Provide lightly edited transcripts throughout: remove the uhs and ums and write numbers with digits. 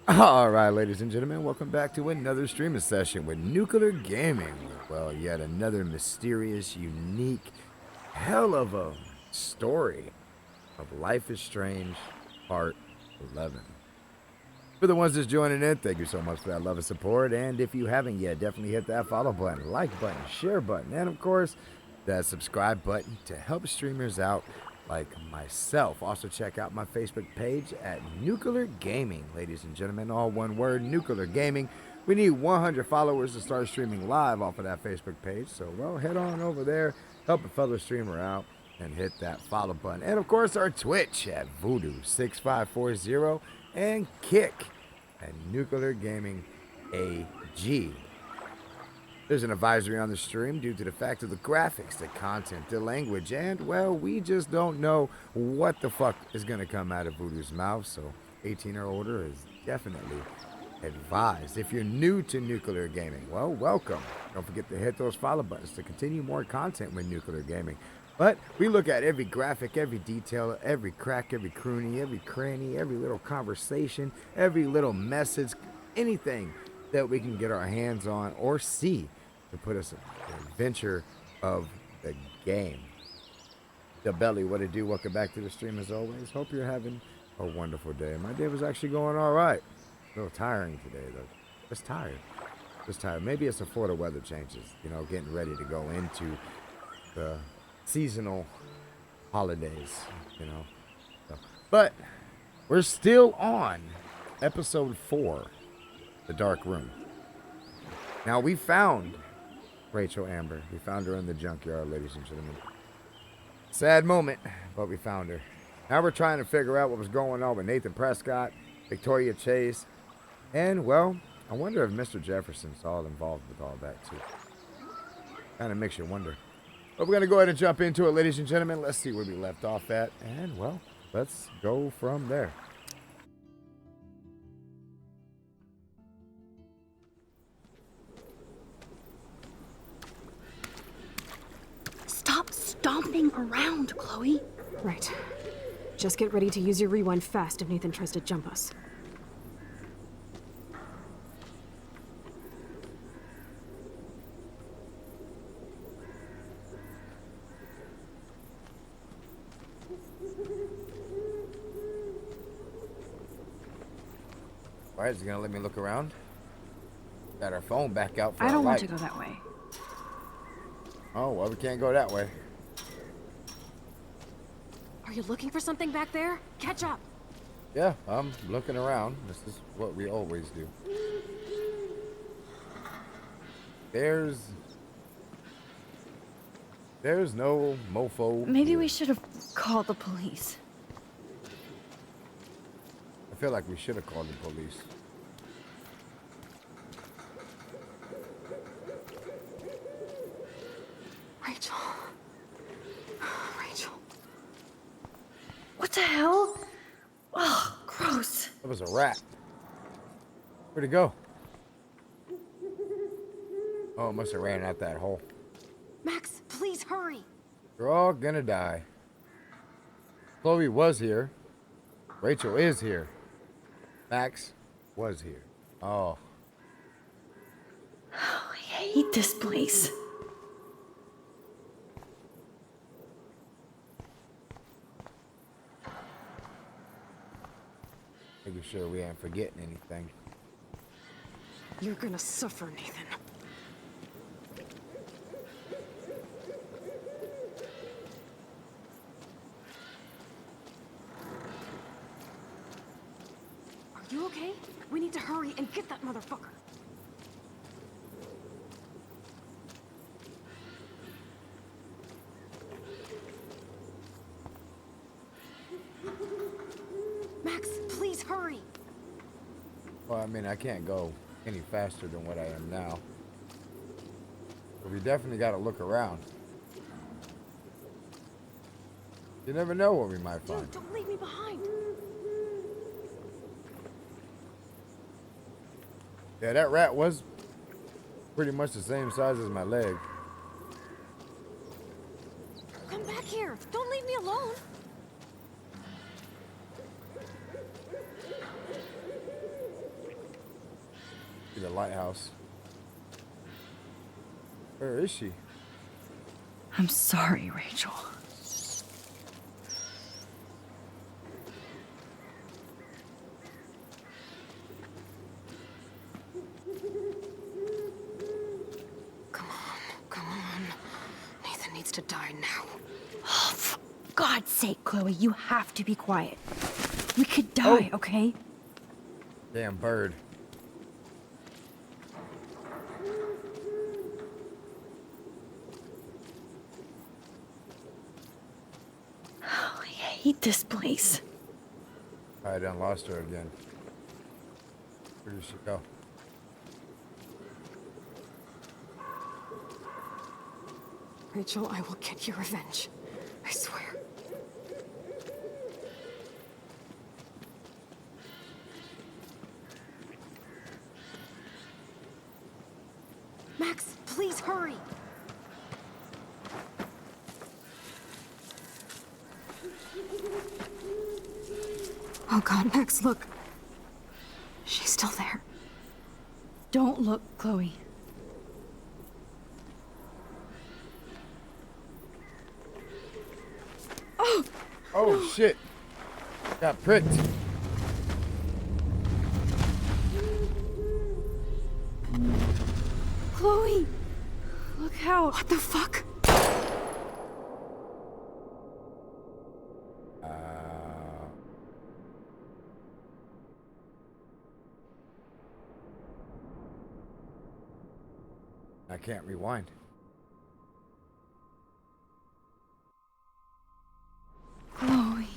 All right, ladies and gentlemen, welcome back to another streaming session with Nuclear Gaming. Well, yet another mysterious, unique, hell of a story of Life is Strange, Part 11. For the ones just joining in, thank you so much for that love and support. And if you haven't yet, definitely hit that follow button, like button, share button, and of course, that subscribe button to help streamers out like myself. Also, check out my Facebook page at Nuclear Gaming, ladies and gentlemen. All one word, Nuclear Gaming. We need 100 followers to start streaming live off of that Facebook page. So, well, head on over there, help a fellow streamer out, and hit that follow button. And of course, our Twitch at Voodoo6540 and Kick at Nuclear Gaming AG. There's an advisory on the stream due to the fact of the graphics, the content, the language, and, well, we just don't know what the fuck is going to come out of Voodoo's mouth, so 18 or older is definitely advised. If you're new to Nuclear Gaming, well, welcome. Don't forget to hit those follow buttons to continue more content with Nuclear Gaming. But we look at every graphic, every detail, every crack, every croony, every cranny, every little conversation, every little message, anything that we can get our hands on or see to put us in the adventure of the game. The Belly, what it do? Welcome back to the stream as always. Hope you're having a wonderful day. My day was actually going all right. A little tiring today, though. Just tired. Just tired. Maybe it's before the weather changes. You know, getting ready to go into the seasonal holidays, you know. So, but we're still on episode 4, The Dark Room. Now, we found Rachel Amber. We found her in the junkyard, ladies and gentlemen. Sad moment, but we found her. Now we're trying to figure out what was going on with Nathan Prescott, Victoria Chase, and, well, I wonder if Mr. Jefferson's all involved with all that, too. Kind of makes you wonder. But we're going to go ahead and jump into it, ladies and gentlemen. Let's see where we left off at, and, well, let's go from there. Stop stomping around, Chloe. Right. Just get ready to use your rewind fast if Nathan tries to jump us. All right, is he going to let me look around? Got our phone back out for I don't want light. to go that way. Oh, well, we can't go that way. Are you looking for something back there? Catch up! Yeah, I'm looking around. This is what we always do. There's no mofo. Maybe we should have called the police. I feel like we should have called the police. Rachel. Rachel. What the hell? Oh, gross. That was a rat. Where'd it go? Oh, it must have ran out that hole. Max, please hurry! We're all gonna die. Chloe was here. Rachel is here. Max was here. Oh. I hate this place. Making sure we ain't forgetting anything. You're gonna suffer, Nathan. Are you okay? We need to hurry and get that motherfucker. Max, please hurry! Well, I mean, I can't go any faster than what I am now. But we definitely got to look around. You never know what we might find. Dude, don't leave me behind! Yeah, that rat was pretty much the same size as my leg. Come back here! Don't leave me alone! See the lighthouse. Where is she? I'm sorry, Rachel. Come on. Nathan needs to die now. Oh, for God's sake, Chloe, you have to be quiet. We could die, okay? Damn bird. Oh, I hate this place. I done lost her again. Where did she go? Rachel, I will get your revenge. I swear. Max, please hurry! Oh God, Max, look. She's still there. Don't look, Chloe. Oh shit! Got pricked. Chloe! Look out! What the fuck? I can't rewind. Chloe.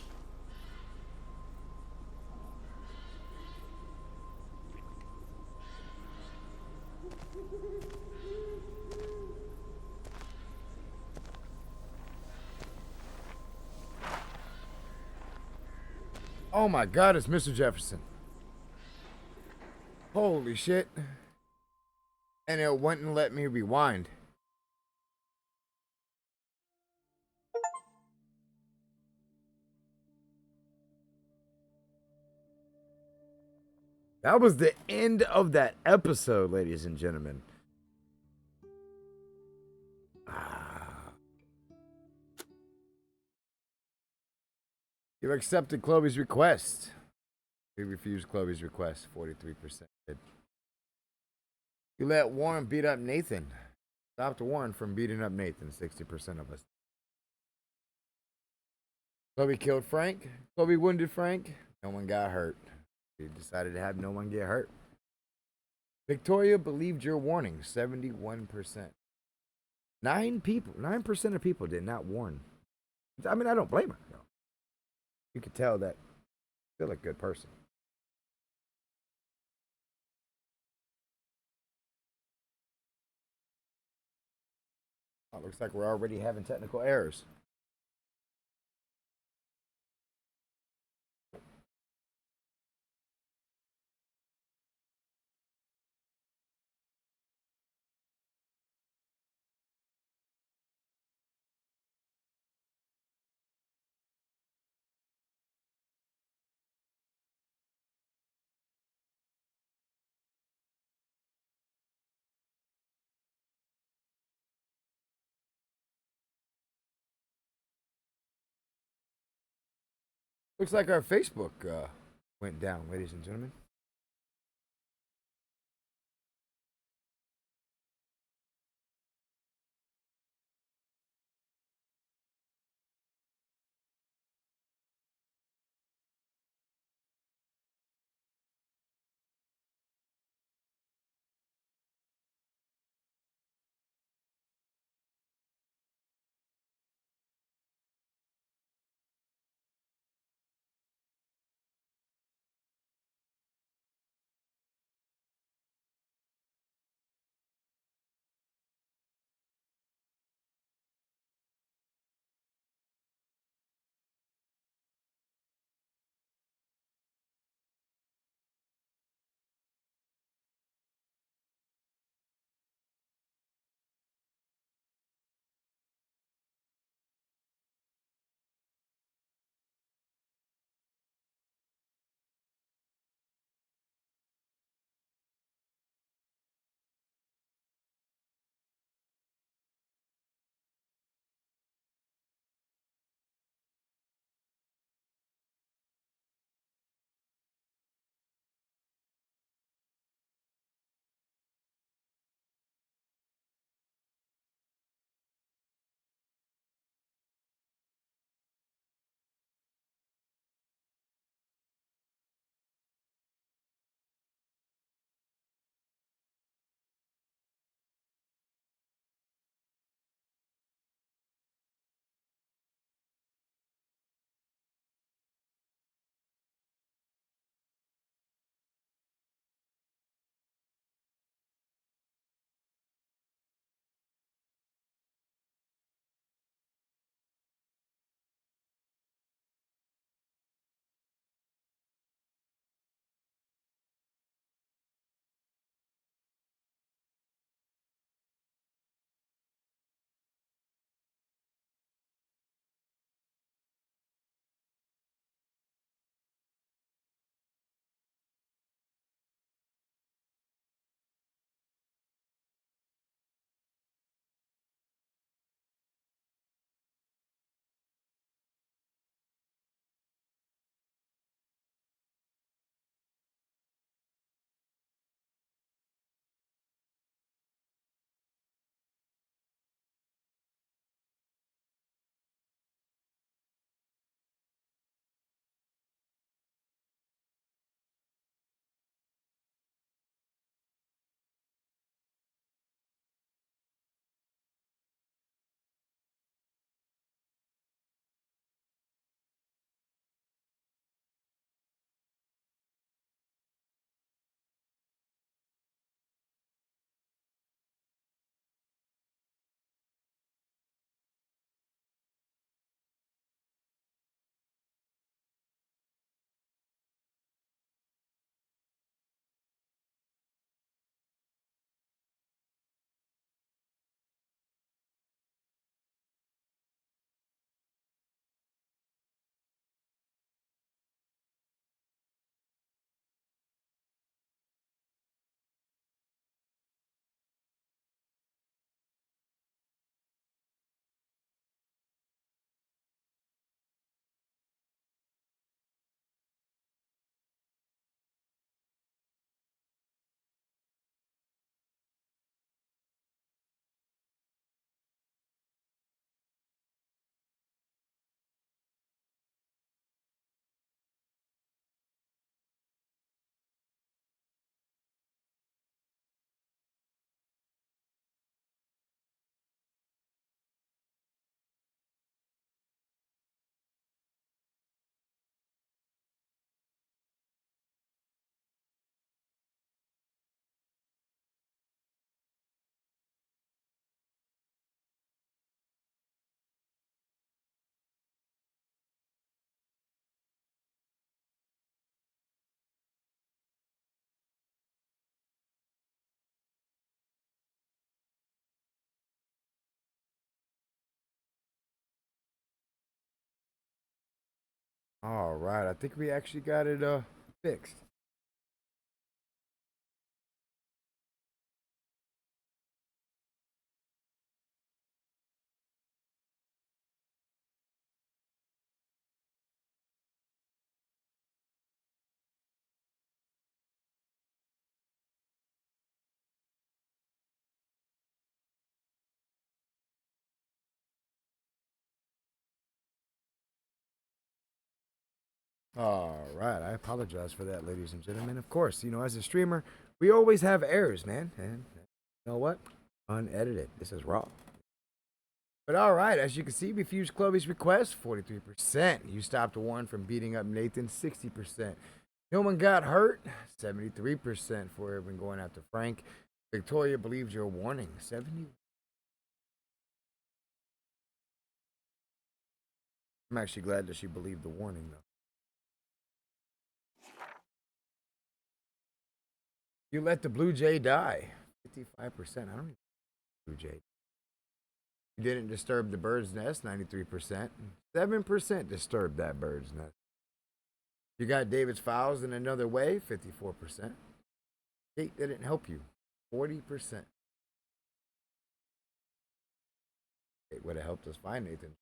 Oh my God, it's Mr. Jefferson. Holy shit. And it wouldn't let me rewind. That was the end of that episode, ladies and gentlemen. You accepted Chloe's request. We refused Chloe's request. 43% did. You let Warren beat up Nathan. Stopped Warren from beating up Nathan. 60% of us. Chloe killed Frank. Chloe wounded Frank. No one got hurt. We decided to have no one get hurt. Victoria believed your warning. 71%. 9% of people did not warn. I mean, I don't blame her. No. You could tell that she's still a good person. Oh, looks like we're already having technical errors. Looks like our Facebook went down, ladies and gentlemen. All right, I think we actually got it fixed. All right, I apologize for that, ladies and gentlemen. Of course, as a streamer, we always have errors, man. And you know what? Unedited. This is raw. But all right, as you can see, we fused Chloe's request, 43%. You stopped Warren from beating up Nathan, 60%. No one got hurt, 73% for everyone going after Frank. Victoria believes your warning, 70. I'm actually glad that she believed the warning, though. You let the Blue Jay die, 55%. I don't even Blue Jay. You didn't disturb the bird's nest, 93%. 7% disturbed that bird's nest. You got David's files in another way, 54%. Kate didn't help you, 40%. It would have helped us find Nathan.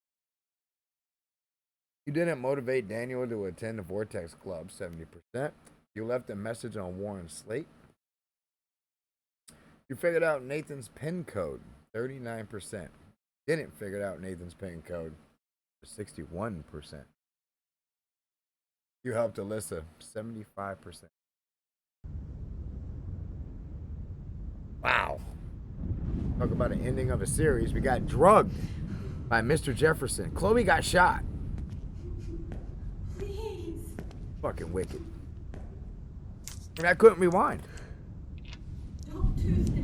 You didn't motivate Daniel to attend the Vortex Club, 70%. You left a message on Warren's slate. You figured out Nathan's PIN code, 39%. Didn't figure out Nathan's PIN code, 61%. You helped Alyssa, 75%. Wow. Talk about an ending of a series. We got drugged by Mr. Jefferson. Chloe got shot. Please. Fucking wicked. And I couldn't rewind. Don't do this.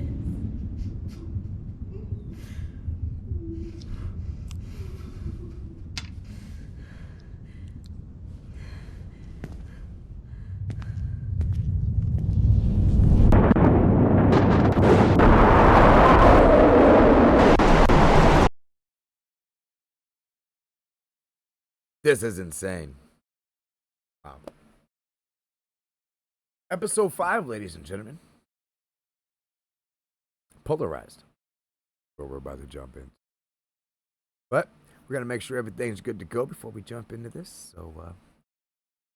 This is insane. Wow. Episode 5, ladies and gentlemen. Polarized. Where we're about to jump in. But we're going to make sure everything's good to go before we jump into this. So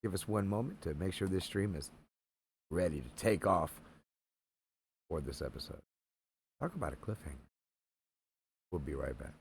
give us one moment to make sure this stream is ready to take off for this episode. Talk about a cliffhanger. We'll be right back.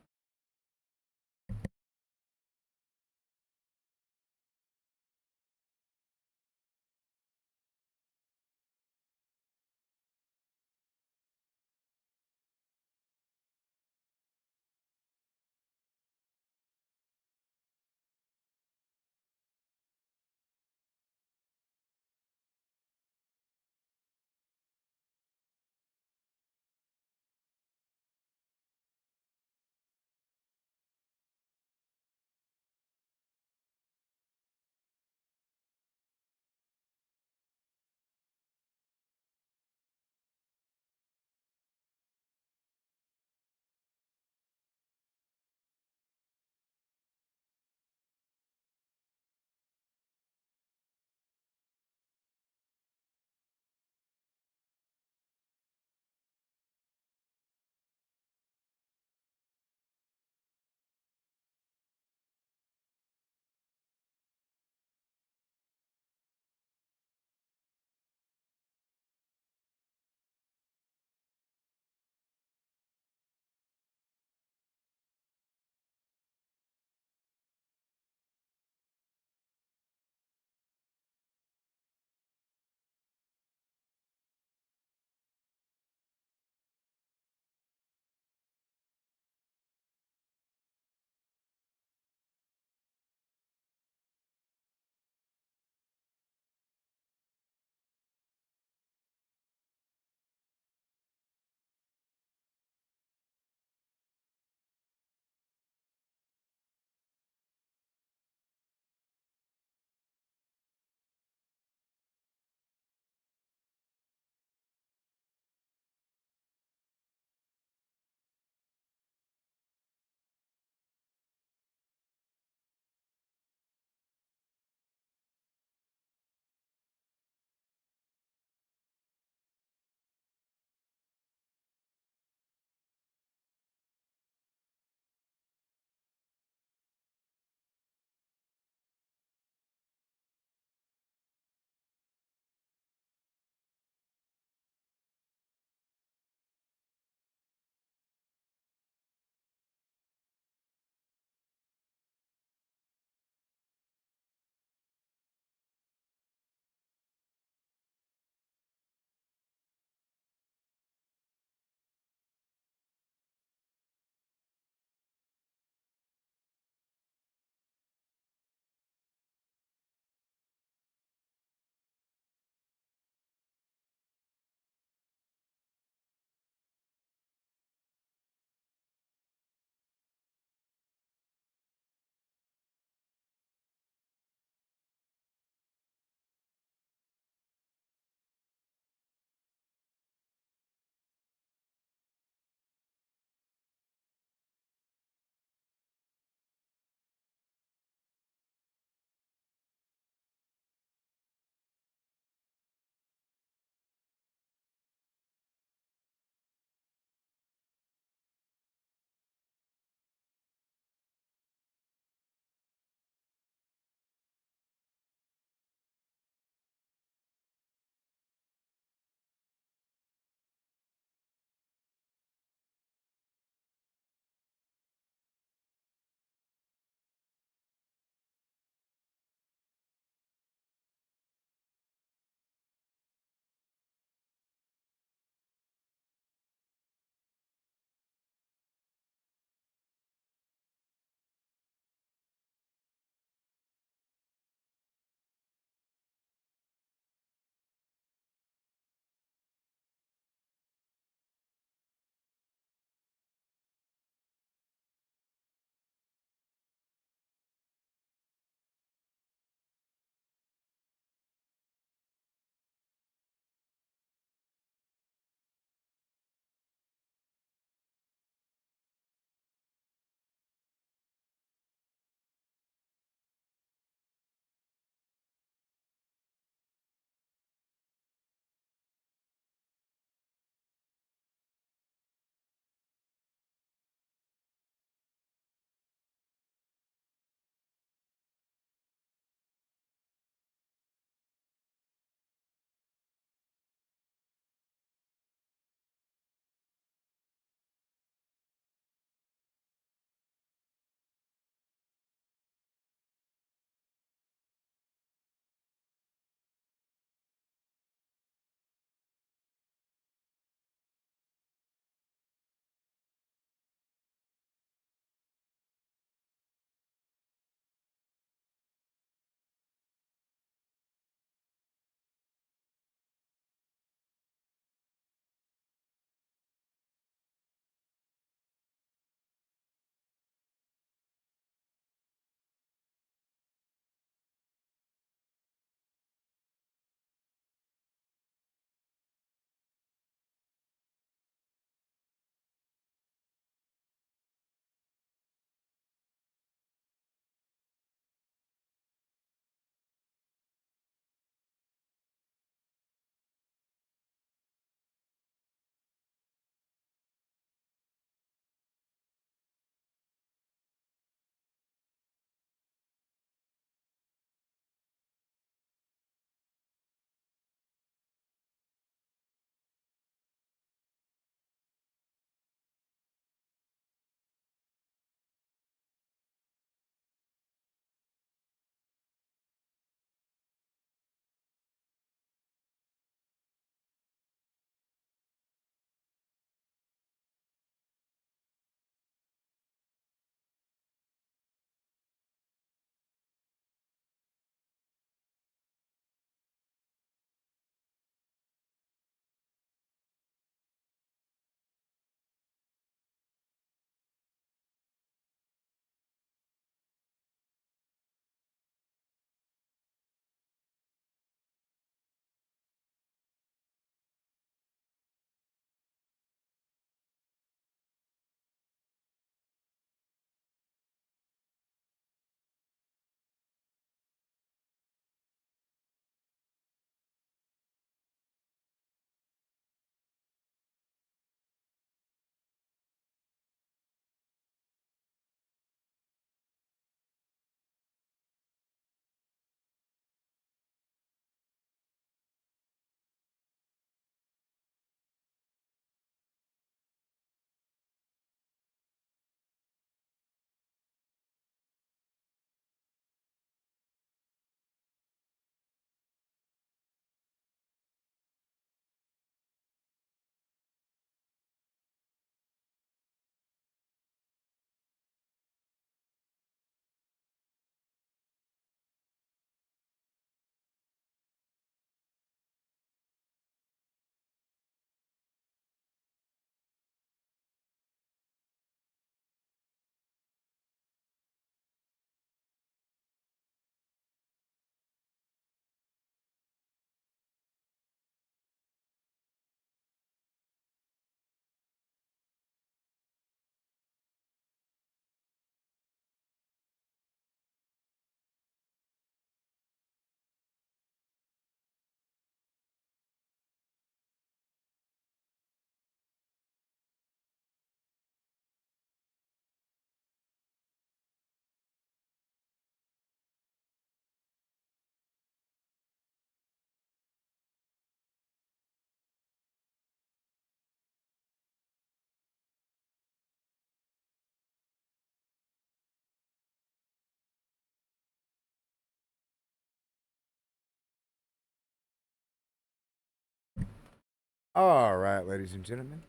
All right, ladies and gentlemen.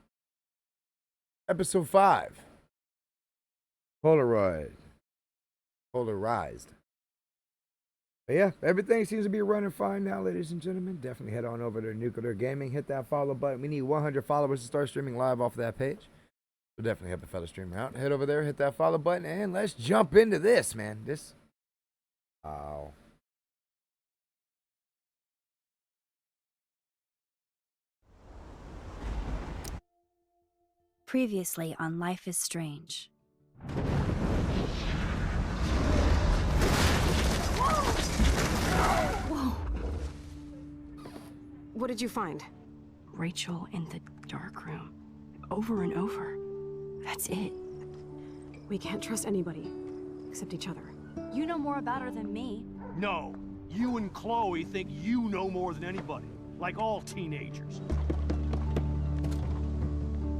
Episode 5. Polarized. But yeah, everything seems to be running fine now, ladies and gentlemen. Definitely head on over to Nuclear Gaming. Hit that follow button. We need 100 followers to start streaming live off that page. So definitely help a fellow streamer out. Head over there, hit that follow button, and let's jump into this, man. Oh. Previously on Life is Strange. Whoa! What did you find? Rachel in the dark room. Over and over. That's it. We can't trust anybody, except each other. You know more about her than me. No, you and Chloe think you know more than anybody, like all teenagers.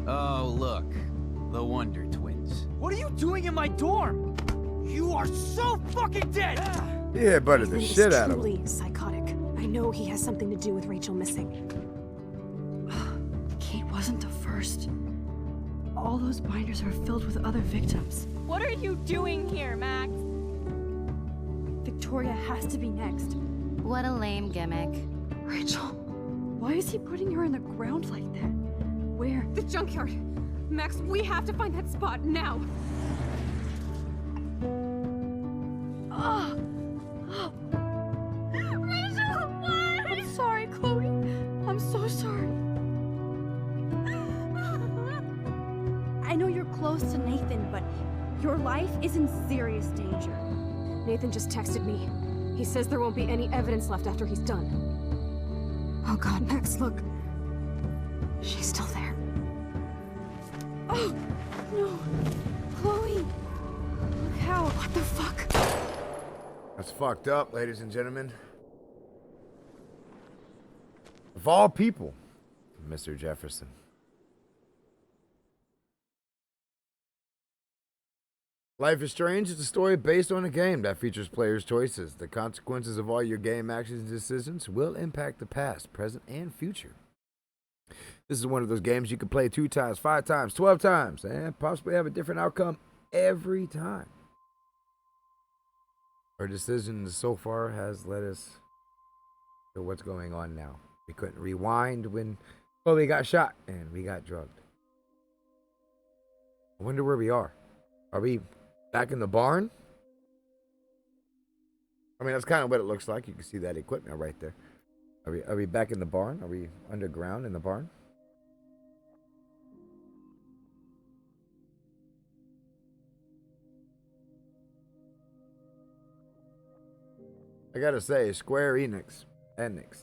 Oh, look. The Wonder Twins. What are you doing in my dorm? You are so fucking dead! Yeah, butter the Nathan shit is out of him. truly psychotic. I know he has something to do with Rachel missing. Kate wasn't the first. All those binders are filled with other victims. What are you doing here, Max? Victoria has to be next. What a lame gimmick. Rachel, why is he putting her in the ground like that? Where? The junkyard! Max, we have to find that spot now! Rachel, what? I'm sorry, Chloe. I'm so sorry. I know you're close to Nathan, but your life is in serious danger. Nathan just texted me. He says there won't be any evidence left after he's done. Oh god, Max, look. She's still there. Oh, no. Chloe. Look how. What the fuck? That's fucked up, ladies and gentlemen. Of all people, Mr. Jefferson. Life is Strange is a story based on a game that features players' choices. The consequences of all your game actions and decisions will impact the past, present, and future. This is one of those games you can play 2 times, 5 times, 12 times, and possibly have a different outcome every time. Our decisions so far has led us to what's going on now. We couldn't rewind when Chloe got shot and we got drugged. I wonder where we are. Are we back in the barn? I mean, that's kind of what it looks like. You can see that equipment right there. Are we back in the barn? Are we underground in the barn? I gotta say, Square Enix. Enix.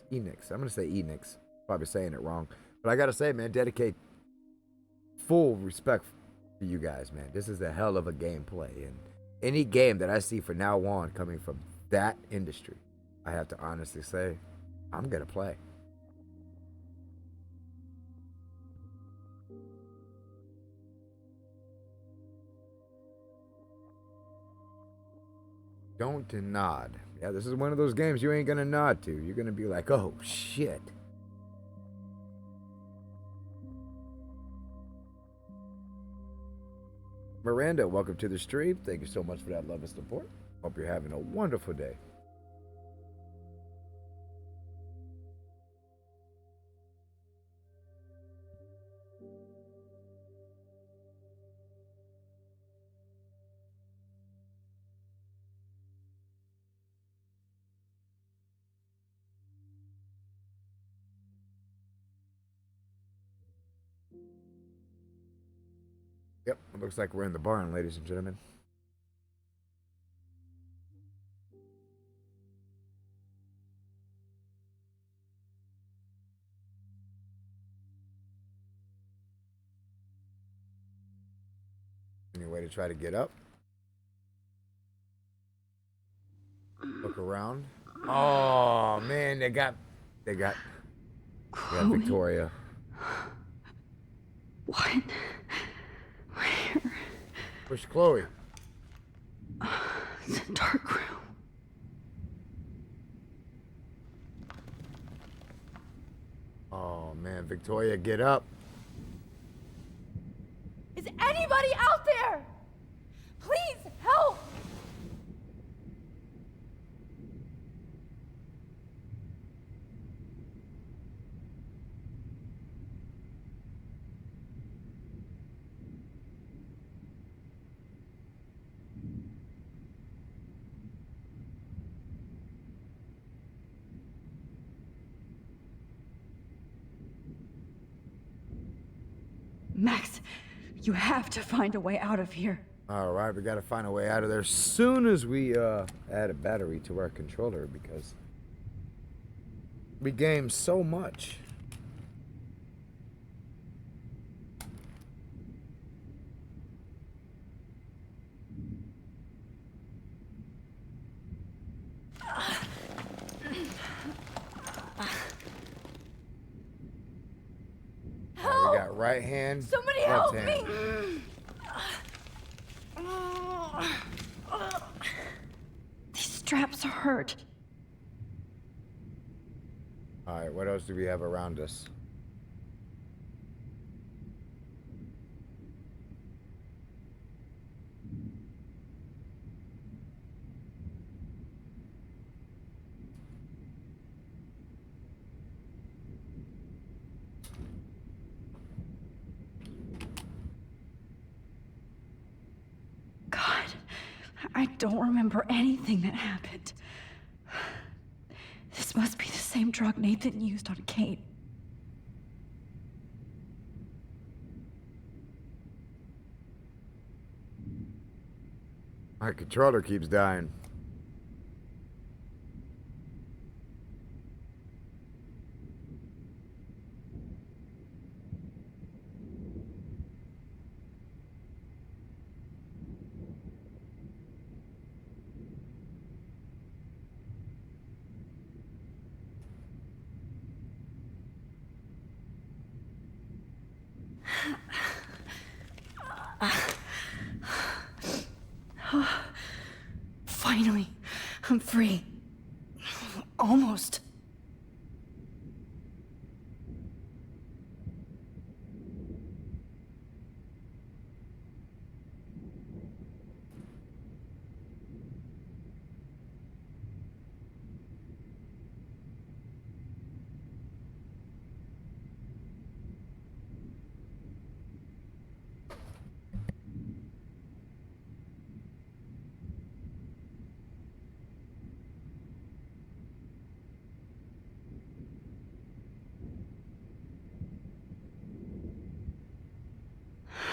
I'm gonna say Enix. Probably saying it wrong. But I gotta say, man, dedicate full respect for you guys, man. This is a hell of a gameplay. And any game that I see from now on coming from that industry, I have to honestly say, I'm gonna play. Don't nod. Yeah, this is one of those games you ain't gonna nod to. You're gonna be like, oh shit. Miranda, welcome to the stream. Thank you so much for that love and support. Hope you're having a wonderful day. Yep, it looks like we're in the barn, ladies and gentlemen. Any way to try to get up? Look around. Oh man, they got Victoria. What? Where? Where's Chloe? The dark room. Oh man. Victoria, get up. Is anybody out there? Please help! Max, you have to find a way out of here. All right, we got to find a way out of there soon as we add a battery to our controller because we game so much. Help! We got right hand, Somebody left help hand. me! These straps hurt. All right, what else do we have around us? God, I don't remember anything that happened. This must be the same drug Nathan used on Kate. My controller keeps dying. Finally, I'm free. Almost.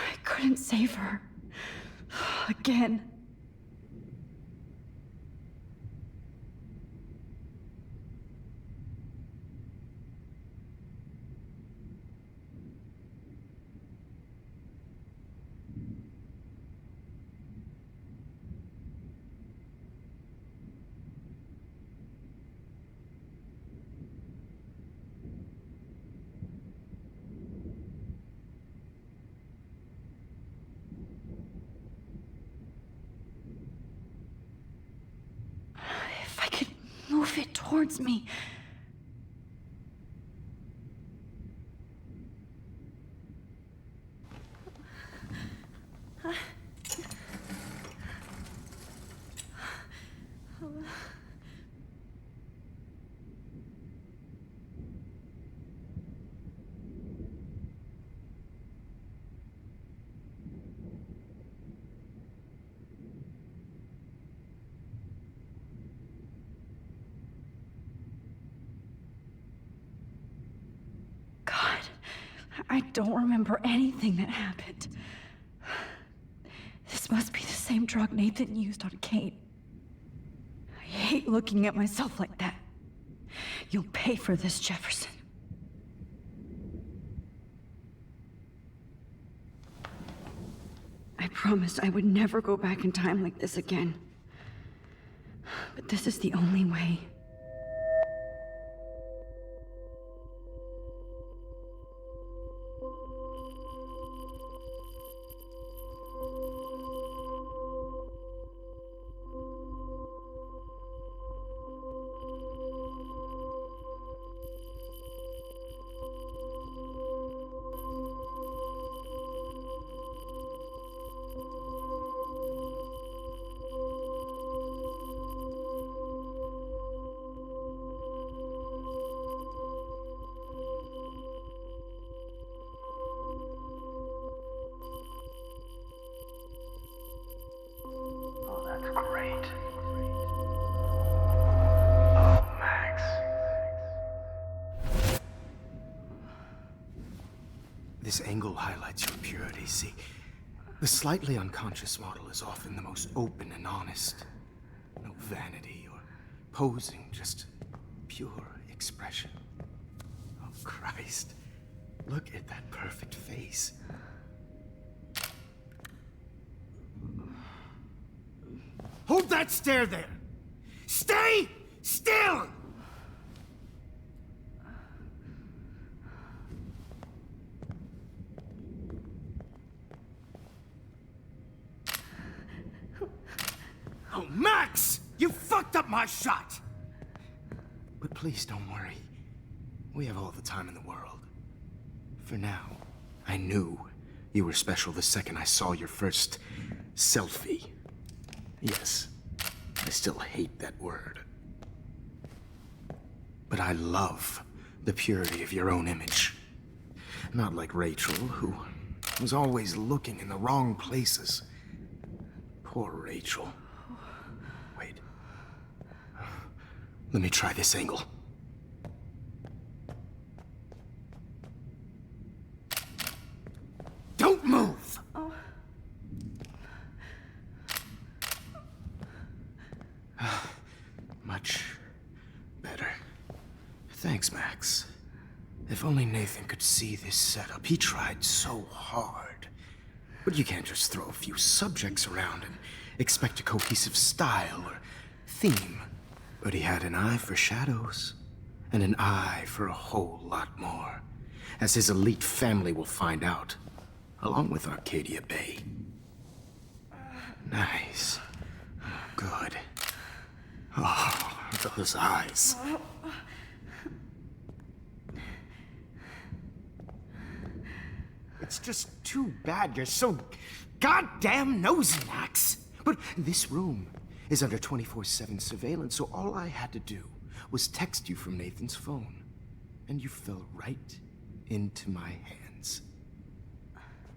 I couldn't save her. Again. If I could move it towards me. God, I don't remember anything that happened. This must be the same drug Nathan used on Kate. I hate looking at myself like that. You'll pay for this, Jefferson. I promised I would never go back in time like this again. But this is the only way. This angle highlights your purity. See, the slightly unconscious model is often the most open and honest. No vanity or posing, just pure expression. Oh, Christ. Look at that perfect face. Hold that stare there! Stay still! Oh, Max! You fucked up my shot! But please don't worry. We have all the time in the world. For now, I knew you were special the second I saw your first selfie. Yes, I still hate that word. But I love the purity of your own image. Not like Rachel, who was always looking in the wrong places. Poor Rachel. Wait. Let me try this angle. Don't move! Much better. Thanks, Max. If only Nathan could see this setup. He tried so hard. But you can't just throw a few subjects around and expect a cohesive style or theme. But he had an eye for shadows, and an eye for a whole lot more, as his elite family will find out, along with Arcadia Bay. Nice. Good. Oh, those eyes. It's just too bad you're so goddamn nosy, Max. But this room is under 24/7 surveillance, so all I had to do was text you from Nathan's phone. And you fell right into my hands.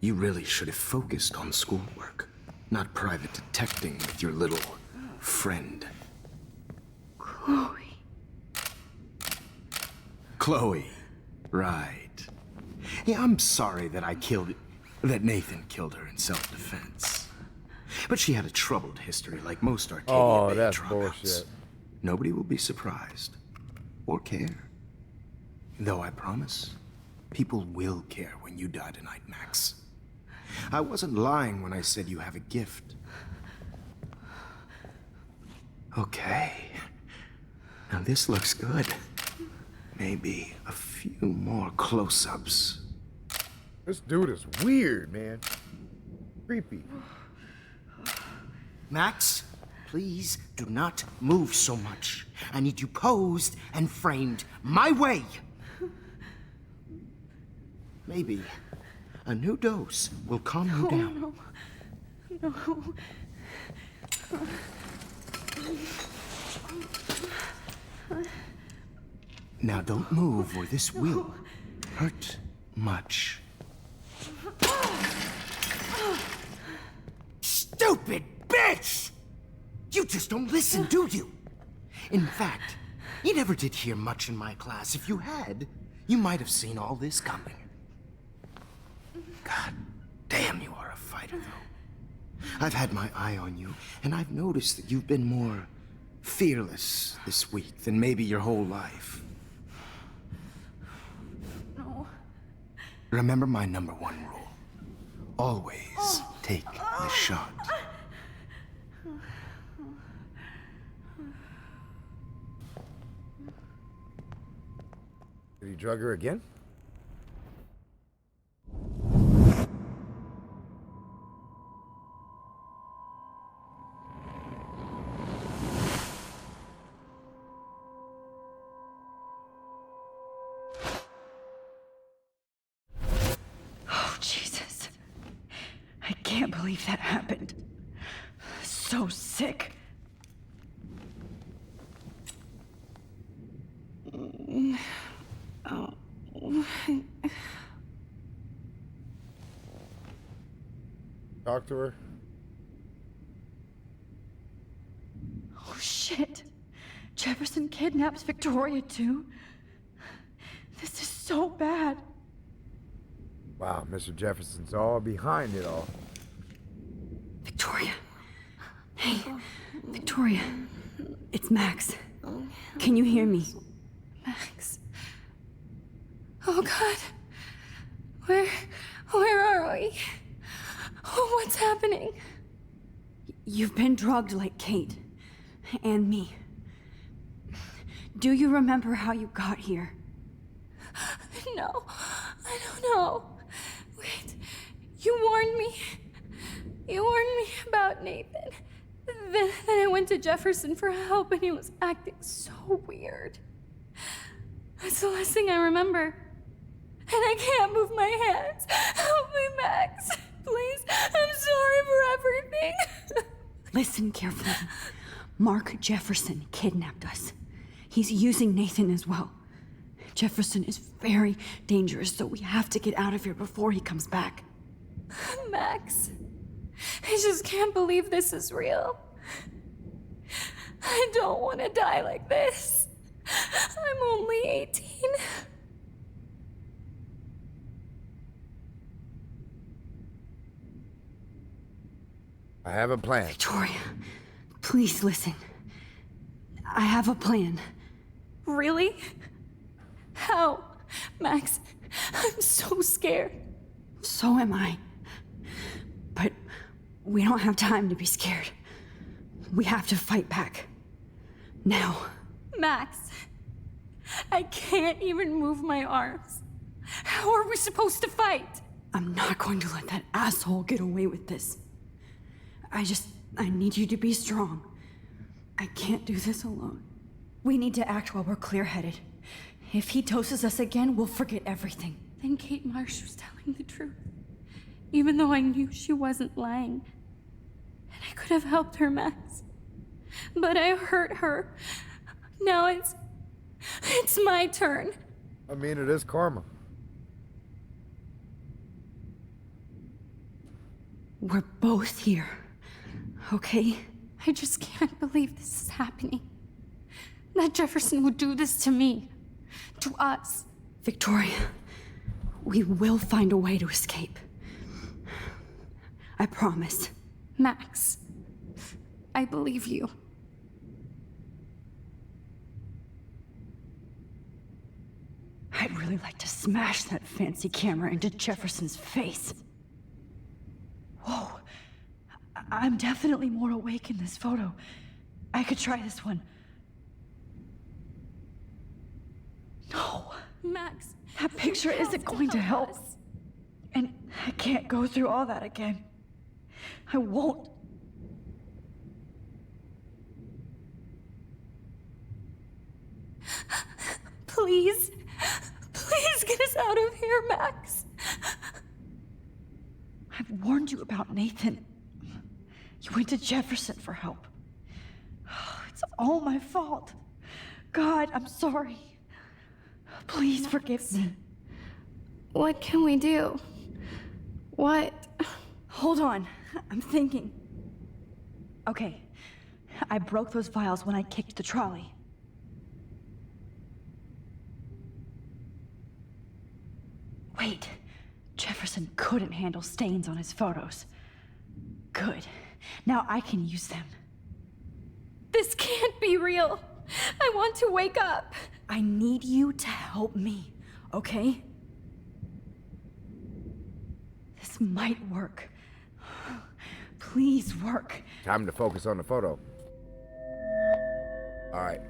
You really should have focused on schoolwork, not private detecting with your little friend. Chloe. Chloe. Right. Yeah, I'm sorry that that Nathan killed her in self-defense. But she had a troubled history like most Arcadia Bay that's dropouts. bullshit. Nobody will be surprised. Or care. Though I promise, people will care when you die tonight, Max. I wasn't lying when I said you have a gift. Okay. Now this looks good. Maybe a few more close-ups. This dude is weird, man. Creepy. Max, please do not move so much. I need you posed and framed my way. Maybe a new dose will calm you down. No. Now don't move or this will hurt much. Stupid bitch! You just don't listen, do you? In fact, you never did hear much in my class. If you had, you might have seen all this coming. God damn, you are a fighter, though. I've had my eye on you, and I've noticed that you've been more fearless this week than maybe your whole life. No. Remember my number one rule. Always take the shot. Did he drug her again? Oh, Jesus. I can't believe that happened. So sick. Talk to her. Oh, shit. Jefferson kidnaps Victoria, too? This is so bad. Wow, Mr. Jefferson's all behind it all. Victoria. Hey, Victoria. It's Max. Can you hear me? Max. Oh God. Where are we? Oh, what's happening? You've been drugged like Kate. And me. Do you remember how you got here? No, I don't know. Wait, you warned me. You warned me about Nathan. Then I went to Jefferson for help and he was acting so weird. That's the last thing I remember. And I can't move my hands. Help me, Max. Please, I'm sorry for everything. Listen carefully. Mark Jefferson kidnapped us. He's using Nathan as well. Jefferson is very dangerous, so we have to get out of here before he comes back. Max, I just can't believe this is real. I don't want to die like this. I'm only 18. I have a plan. Victoria, please listen. I have a plan. Really? How? Max, I'm so scared. So am I. But we don't have time to be scared. We have to fight back. Now. Max, I can't even move my arms. How are we supposed to fight? I'm not going to let that asshole get away with this. I need you to be strong. I can't do this alone. We need to act while we're clear-headed. If he doses us again, we'll forget everything. Then Kate Marsh was telling the truth. Even though I knew she wasn't lying. And I could have helped her, Max. But I hurt her. Now it's my turn. I mean, it is karma. We're both here. Okay? I just can't believe this is happening. That Jefferson would do this to me. To us. Victoria, we will find a way to escape. I promise. Max, I believe you. I'd really like to smash that fancy camera into Jefferson's face. Whoa. I'm definitely more awake in this photo. I could try this one. No. Max, That picture you have isn't going to help. us. And I can't go through all that again. I won't. Please, please get us out of here, Max. I've warned you about Nathan. You went to Jefferson for help. It's all my fault. God, I'm sorry. Please forgive me. What can we do? What? Hold on. I'm thinking. Okay. I broke those vials when I kicked the trolley. Wait. Jefferson couldn't handle stains on his photos. Good. Now I can use them. This can't be real. I want to wake up. I need you to help me, okay? This might work. Please work. Time to focus on the photo. All right.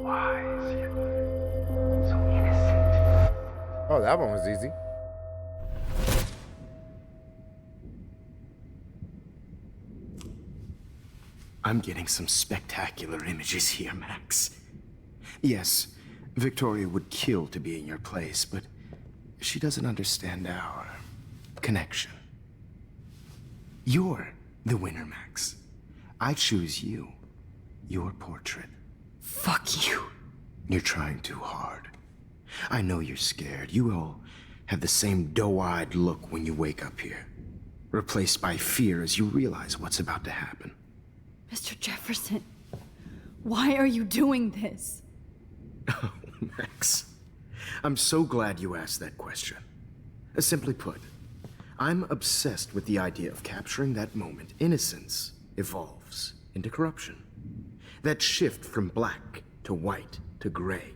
Wise, yet so innocent. Oh, that one was easy. I'm getting some spectacular images here, Max. Yes, Victoria would kill to be in your place, but she doesn't understand our connection. You're the winner, Max. I choose you. Your portrait. Fuck you. You're trying too hard. I know you're scared. You all have the same doe-eyed look when you wake up here, replaced by fear as you realize what's about to happen. Mr. Jefferson, why are you doing this? Oh, Max. I'm so glad you asked that question. Simply put, I'm obsessed with the idea of capturing that moment innocence evolves into corruption. That shift from black to white to gray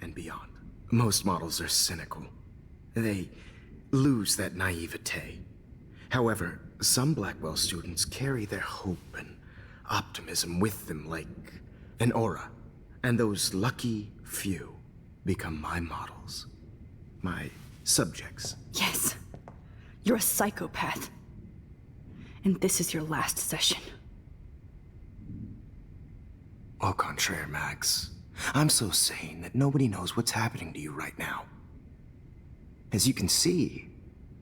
and beyond. Most models are cynical. They lose that naivete. However, some Blackwell students carry their hope and optimism with them like an aura. And those lucky few become my models. My subjects. Yes. You're a psychopath. And this is your last session. Au contraire, Max. I'm so sane that nobody knows what's happening to you right now. As you can see,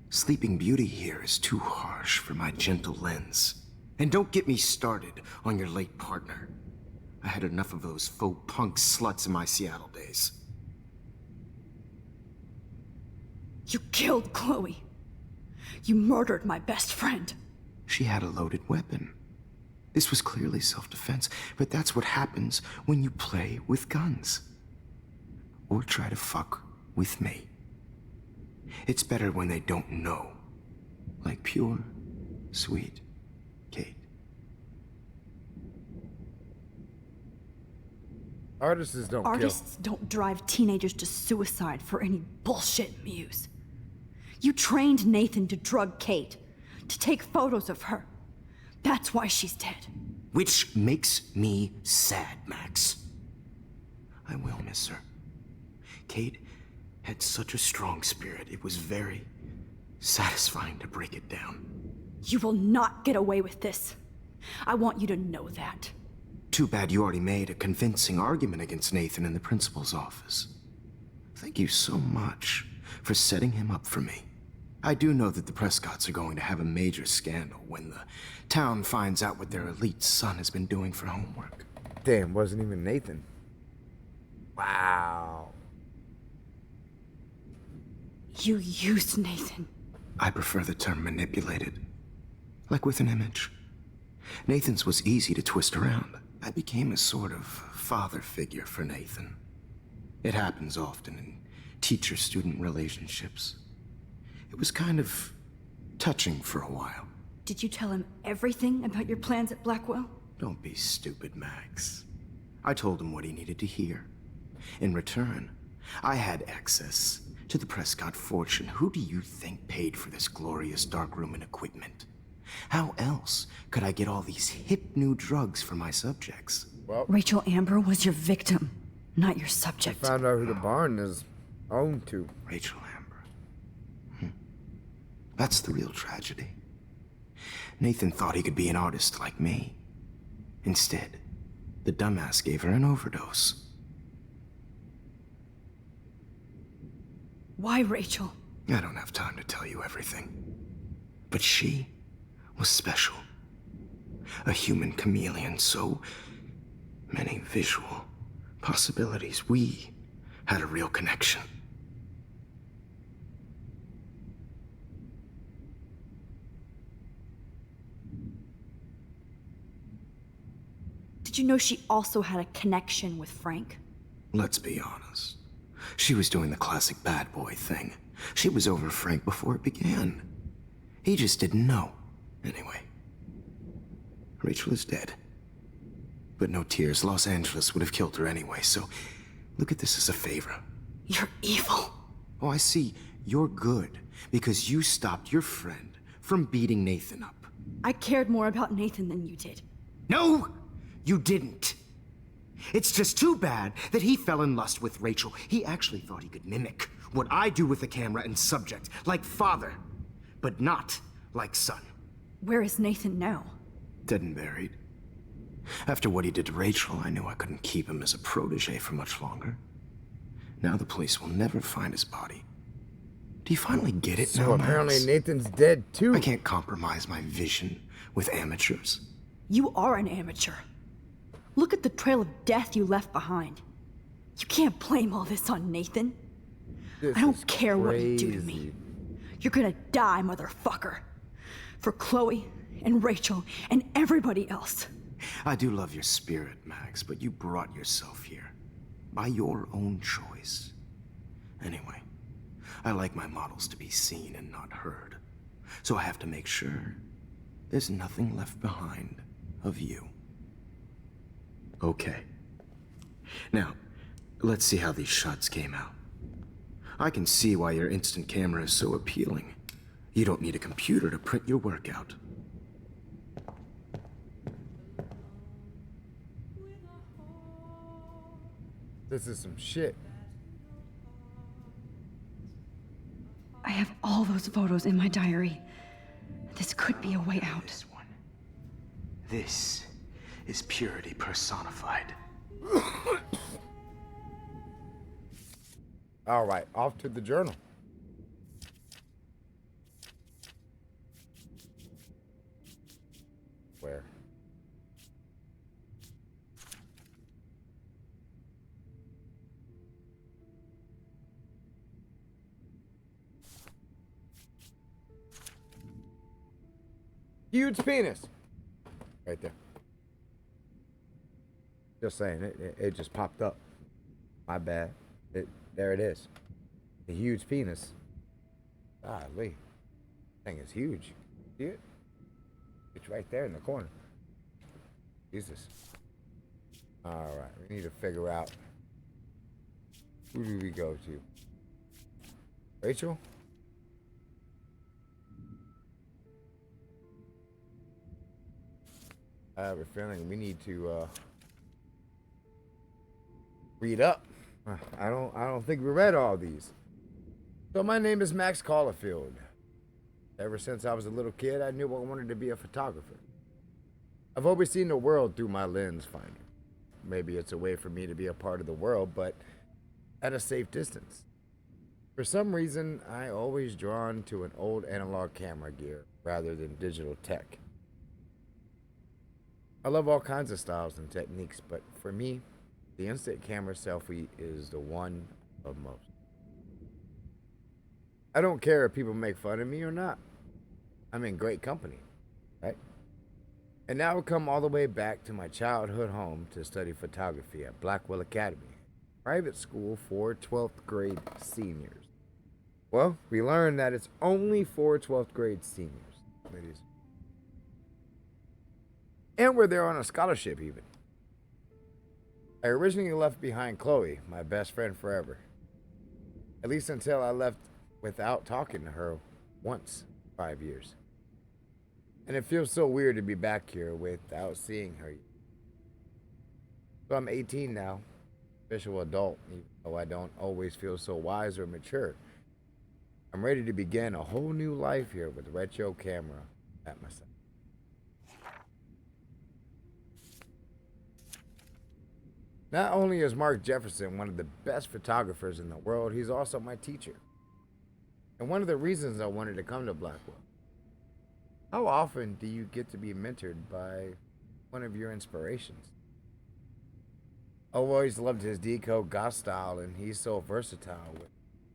Sleeping Beauty here is too harsh for my gentle lens. And don't get me started on your late partner. I had enough of those faux punk sluts in my Seattle days. You killed Chloe. You murdered my best friend. She had a loaded weapon. This was clearly self-defense, but that's what happens when you play with guns. Or try to fuck with me. It's better when they don't know. Like pure, sweet Kate. Artists don't kill. Artists don't drive teenagers to suicide for any bullshit muse. You trained Nathan to drug Kate, to take photos of her. That's why she's dead. Which makes me sad, Max. I will miss her. Kate had such a strong spirit, it was very satisfying to break it down. You will not get away with this. I want you to know that. Too bad you already made a convincing argument against Nathan in the principal's office. Thank you so much for setting him up for me. I do know that the Prescotts are going to have a major scandal when the town finds out what their elite son has been doing for homework. Damn, wasn't even Nathan. Wow. You used Nathan. I prefer the term manipulated. Like with an image. Nathan's was easy to twist around. I became a sort of father figure for Nathan. It happens often in teacher-student relationships. It was kind of touching for a while. Did you tell him everything about your plans at Blackwell? Don't be stupid, Max. I told him what he needed to hear. In return, I had access to the Prescott fortune. Who do you think paid for this glorious darkroom and equipment? How else could I get all these hip new drugs for my subjects? Well, Rachel Amber was your victim, not your subject. found out who the barn is owned to. Rachel Amber. That's the real tragedy. Nathan thought he could be an artist like me. Instead, the dumbass gave her an overdose. Why Rachel? I don't have time to tell you everything. But she was special. A human chameleon, so many visual possibilities. We had a real connection. Did you know she also had a connection with Frank? Let's be honest. She was doing the classic bad boy thing. She was over Frank before it began. He just didn't know. Anyway, Rachel is dead. But no tears. Los Angeles would have killed her anyway, so look at this as a favor. You're evil. Oh, I see. You're good because you stopped your friend from beating Nathan up. I cared more about Nathan than you did. No, you didn't. It's just too bad that he fell in lust with Rachel. He actually thought he could mimic what I do with the camera and subject, like father, but not like son. Where is Nathan now? Dead and buried. After what he did to Rachel, I knew I couldn't keep him as a protege for much longer. Now the police will never find his body. Do you finally get it now, So apparently Max? Nathan's dead too. I can't compromise my vision with amateurs. You are an amateur. Look at the trail of death you left behind. You can't blame all this on Nathan. This I don't is care what you do to me. crazy. You're gonna die, motherfucker. For Chloe and Rachel and everybody else. I do love your spirit, Max, but you brought yourself here. By your own choice. Anyway, I like my models to be seen and not heard. So I have to make sure there's nothing left behind of you. Okay. Now, let's see how these shots came out. I can see why your instant camera is so appealing. You don't need a computer to print your work out. This is some shit. I have all those photos in my diary. This could be a way out. This one. This is purity personified. All right, off to the journal. Where? Huge penis. Right there. Just saying, it just popped up. My bad. There it is. The huge penis. Golly. Thing is huge. See it? It's right there in the corner. Jesus. Alright, we need to figure out, who do we go to? Rachel? I have a feeling we need to read up. I don't think we read all these. So my name is Max Caulfield. Ever since I was a little kid, I knew I wanted to be a photographer. I've always seen the world through my lens finder. Maybe it's a way for me to be a part of the world, but at a safe distance. For some reason, I always drawn to an old analog camera gear rather than digital tech. I love all kinds of styles and techniques, but for me, the instant camera selfie is the one of most. I don't care if people make fun of me or not. I'm in great company, right? And now I come all the way back to my childhood home to study photography at Blackwell Academy, private school for 12th grade seniors. Well, we learned that it's only for 12th grade seniors, ladies. And we're there on a scholarship even. I originally left behind Chloe, my best friend forever. At least until I left without talking to her once, 5 years. And it feels so weird to be back here without seeing her. So I'm 18 now, official adult, even though I don't always feel so wise or mature. I'm ready to begin a whole new life here with a retro camera at my side. Not only is Mark Jefferson one of the best photographers in the world, he's also my teacher. And one of the reasons I wanted to come to Blackwell. How often do you get to be mentored by one of your inspirations? I've always loved his deco goth style, and he's so versatile with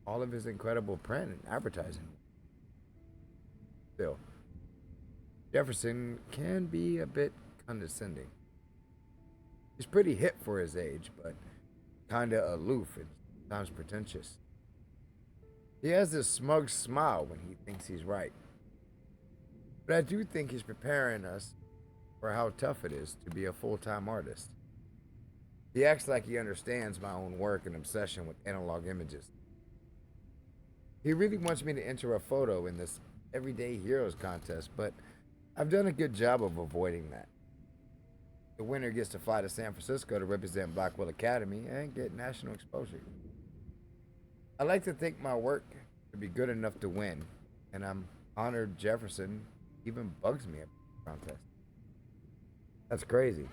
all of his incredible print and advertising. Still, Jefferson can be a bit condescending. He's pretty hip for his age, but kinda aloof and sometimes pretentious. He has this smug smile when he thinks he's right. But I do think he's preparing us for how tough it is to be a full-time artist. He acts like he understands my own work and obsession with analog images. He really wants me to enter a photo in this Everyday Heroes contest, but I've done a good job of avoiding that. The winner gets to fly to San Francisco to represent Blackwell Academy and get national exposure. I like to think my work could be good enough to win, and I'm honored Jefferson even bugs me at the contest. That's crazy.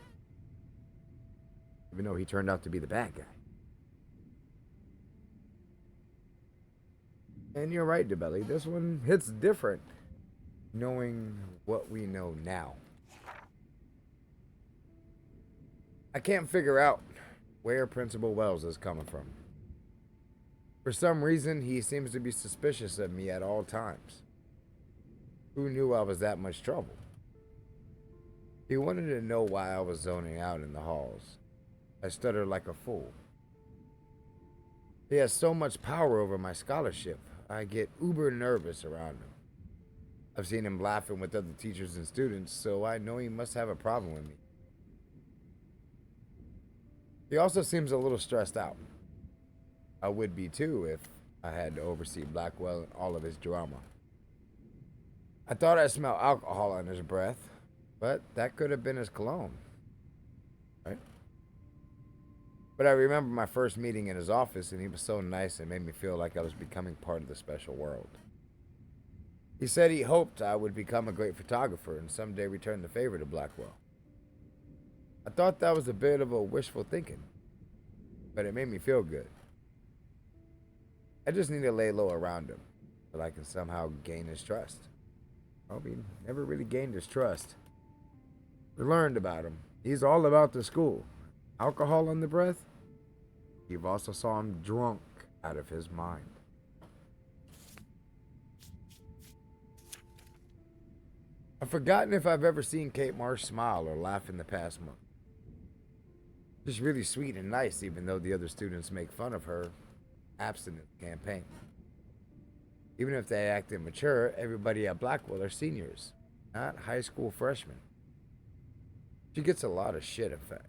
Even though he turned out to be the bad guy. And you're right, DeBelly. This one hits different, knowing what we know now. I can't figure out where Principal Wells is coming from. For some reason, he seems to be suspicious of me at all times. Who knew I was that much trouble? He wanted to know why I was zoning out in the halls. I stuttered like a fool. He has so much power over my scholarship. I get uber nervous around him. I've seen him laughing with other teachers and students, so I know he must have a problem with me. He also seems a little stressed out. I would be too if I had to oversee Blackwell and all of his drama. I thought I smelled alcohol on his breath, but that could have been his cologne. Right? But I remember my first meeting in his office, and he was so nice and made me feel like I was becoming part of the special world. He said he hoped I would become a great photographer and someday return the favor to Blackwell. I thought that was a bit of a wishful thinking, but it made me feel good. I just need to lay low around him, so I can somehow gain his trust. Well, we never really gained his trust. We learned about him. He's all about the school. Alcohol on the breath? You've also saw him drunk out of his mind. I've forgotten if I've ever seen Kate Marsh smile or laugh in the past month. She's really sweet and nice, even though the other students make fun of her abstinence campaign. Even if they act immature, everybody at Blackwell are seniors, not high school freshmen. She gets a lot of shit, in fact.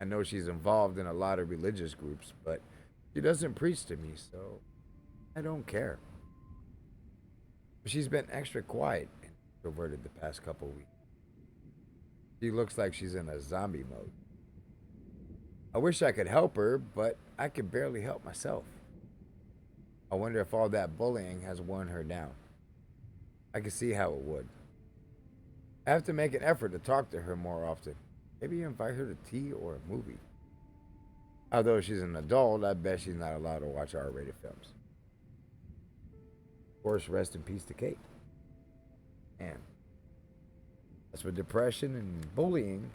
I know she's involved in a lot of religious groups, but she doesn't preach to me, so I don't care. But she's been extra quiet and introverted the past couple weeks. She looks like she's in a zombie mode. I wish I could help her, but I can barely help myself. I wonder if all that bullying has worn her down. I can see how it would. I have to make an effort to talk to her more often. Maybe invite her to tea or a movie. Although she's an adult, I bet she's not allowed to watch R-rated films. Of course, rest in peace to Kate. And that's what depression and bullying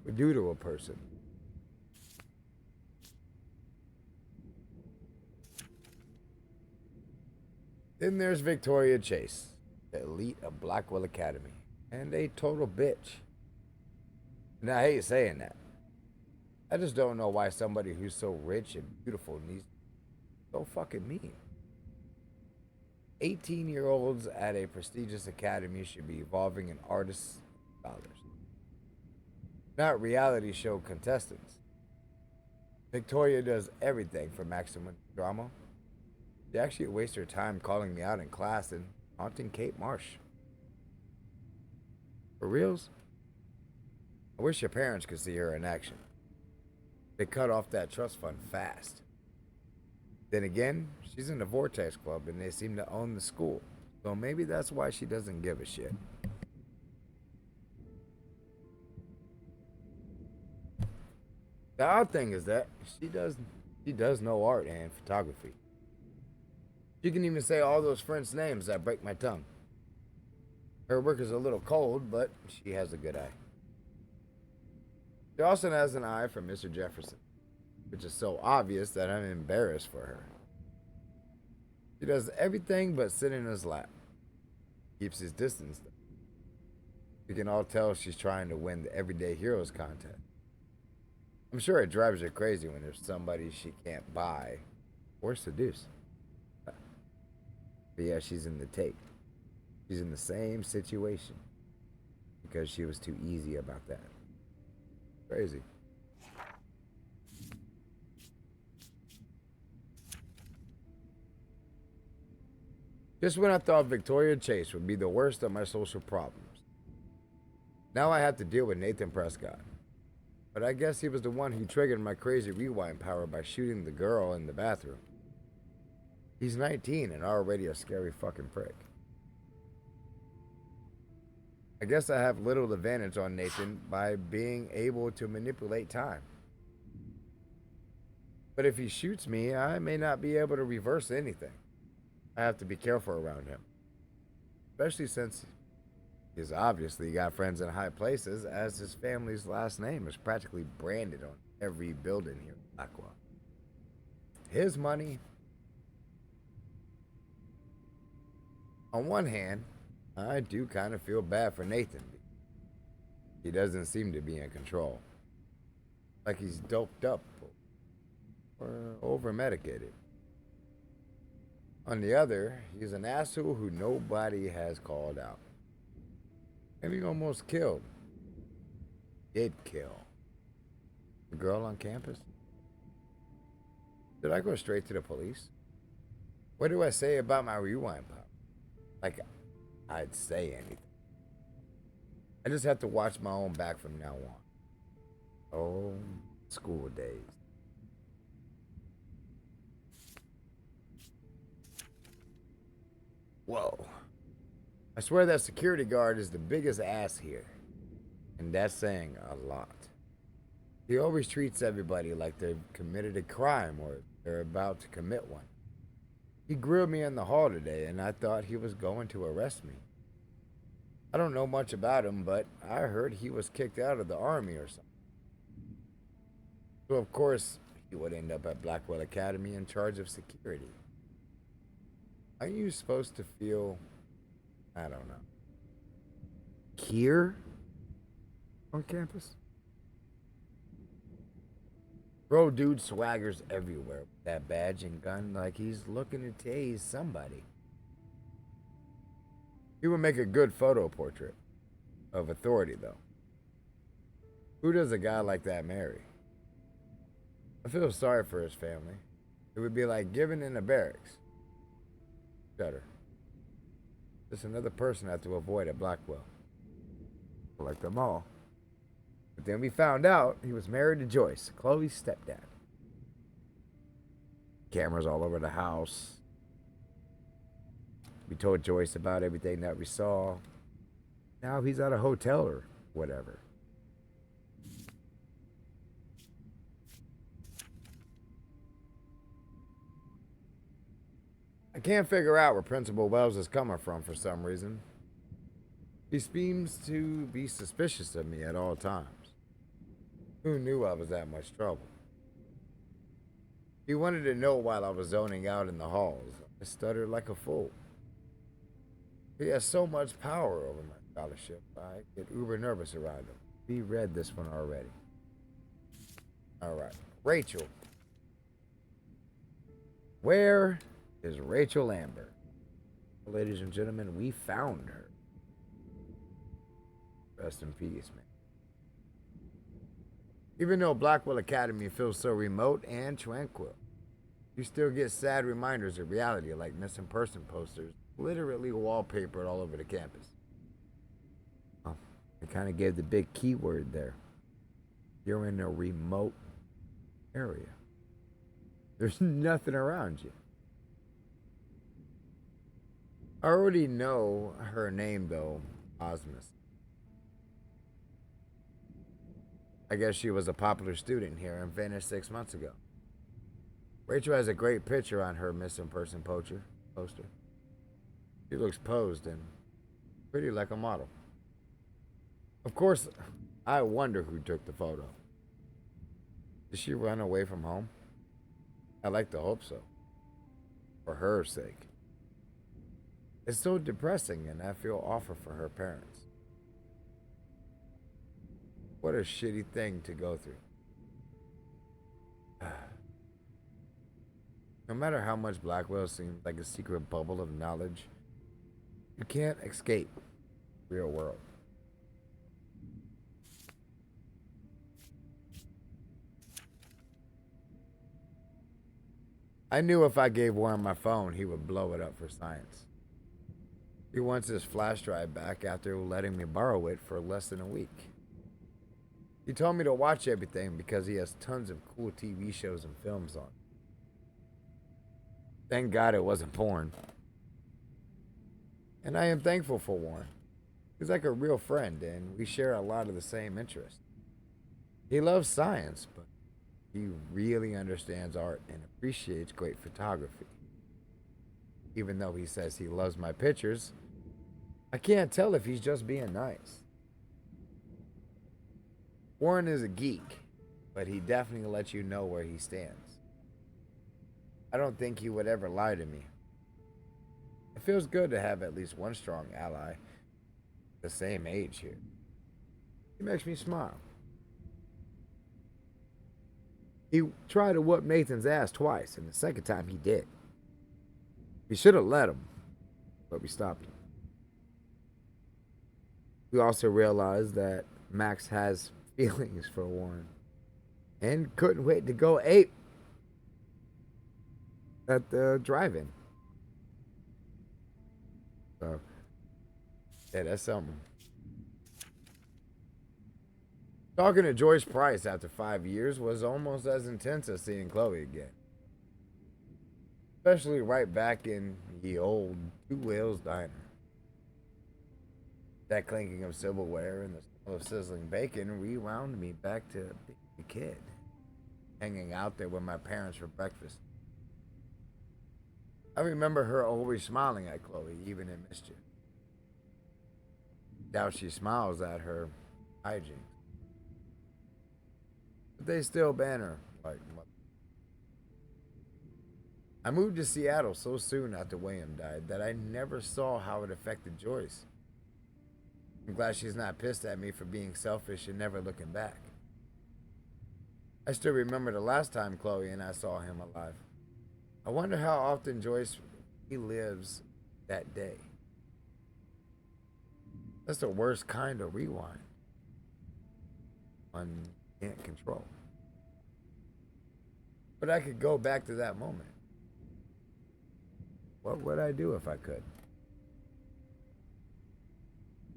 would do to a person. Then there's Victoria Chase, the elite of Blackwell Academy, and a total bitch. And I hate saying that. I just don't know why somebody who's so rich and beautiful needs to be so fucking mean. 18-year-olds at a prestigious academy should be evolving in artists and scholars, not reality show contestants. Victoria does everything for maximum drama. She actually wastes her time calling me out in class and haunting Kate Marsh. For reals? I wish your parents could see her in action. They cut off that trust fund fast. Then again, she's in the Vortex Club and they seem to own the school. So maybe that's why she doesn't give a shit. The odd thing is that she does know art and photography. She can even say all those French names that break my tongue. Her work is a little cold, but she has a good eye. She also has an eye for Mr. Jefferson, which is so obvious that I'm embarrassed for her. She does everything but sit in his lap. Keeps his distance, though. We can all tell she's trying to win the Everyday Heroes contest. I'm sure it drives her crazy when there's somebody she can't buy or seduce. But yeah, she's in the take. She's in the same situation because she was too easy about that. Crazy. Just when I thought Victoria Chase would be the worst of my social problems, now I have to deal with Nathan Prescott. But I guess he was the one who triggered my crazy rewind power by shooting the girl in the bathroom. He's 19 and already a scary fucking prick. I guess I have little advantage on Nathan by being able to manipulate time. But if he shoots me, I may not be able to reverse anything. I have to be careful around him. Especially since he's obviously got friends in high places, as his family's last name is practically branded on every building here in Blackwell. His money. On one hand, I do kind of feel bad for Nathan. He doesn't seem to be in control. Like he's doped up. or over medicated. On the other, he's an asshole who nobody has called out. And he almost killed. Did kill. The girl on campus? Did I go straight to the police? What do I say about my rewind pop? Like I'd say anything. I just have to watch my own back from now on. Oh, school days. Whoa. I swear that security guard is the biggest ass here. And that's saying a lot. He always treats everybody like they've committed a crime or they're about to commit one. He grilled me in the hall today and I thought he was going to arrest me. I don't know much about him, but I heard he was kicked out of the army or something. So of course, he would end up at Blackwell Academy in charge of security. Aren't you supposed to feel, I don't know, here on campus? Bro, dude swaggers everywhere with that badge and gun like he's looking to tase somebody. He would make a good photo portrait of authority, though. Who does a guy like that marry? I feel sorry for his family. It would be like giving in the barracks. Better. Just another person I have to avoid at Blackwell. Like them all. But then we found out he was married to Joyce, Chloe's stepdad. Cameras all over the house. We told Joyce about everything that we saw. Now he's at a hotel or whatever. I can't figure out where Principal Wells is coming from for some reason. He seems to be suspicious of me at all times. Who knew I was that much trouble? He wanted to know while I was zoning out in the halls. I stuttered like a fool. He has so much power over my scholarship, I get uber nervous around him. We read this one already. Alright, Rachel. Where is Rachel Amber? Ladies and gentlemen, we found her. Rest in peace, man. Even though Blackwell Academy feels so remote and tranquil, you still get sad reminders of reality like missing person posters literally wallpapered all over the campus. Oh, I kind of gave the big keyword there. You're in a remote area. There's nothing around you. I already know her name though, Osmus. I guess she was a popular student here and vanished 6 months ago. Rachel has a great picture on her missing person poster. She looks posed and pretty like a model. Of course, I wonder who took the photo. Did she run away from home? I like to hope so. For her sake. It's so depressing and I feel awful for her parents. What a shitty thing to go through. No matter how much Blackwell seems like a secret bubble of knowledge, you can't escape the real world. I knew if I gave Warren my phone, he would blow it up for science. He wants his flash drive back after letting me borrow it for less than a week. He told me to watch everything because he has tons of cool TV shows and films on. Thank God it wasn't porn. And I am thankful for Warren. He's like a real friend and we share a lot of the same interests. He loves science, but he really understands art and appreciates great photography. Even though he says he loves my pictures, I can't tell if he's just being nice. Warren is a geek, but he definitely lets you know where he stands. I don't think he would ever lie to me. It feels good to have at least one strong ally the same age here. He makes me smile. He tried to whoop Nathan's ass twice, and the second time he did. We should have let him, but we stopped him. We also realized that Max has feelings for Warren and couldn't wait to go ape at the drive-in. So, yeah, that's something. Talking to Joyce Price after 5 years was almost as intense as seeing Chloe again. Especially right back in the old Two Whales diner. That clinking of silverware and the smell of sizzling bacon rewound me back to being a kid, hanging out there with my parents for breakfast. I remember her always smiling at Chloe, even in mischief. Doubt she smiles at her hijinks. But they still ban her like mother. I moved to Seattle so soon after William died that I never saw how it affected Joyce. I'm glad she's not pissed at me for being selfish and never looking back. I still remember the last time Chloe and I saw him alive. I wonder how often Joyce relives that day. That's the worst kind of rewind. One can't control. But I could go back to that moment. What would I do if I could?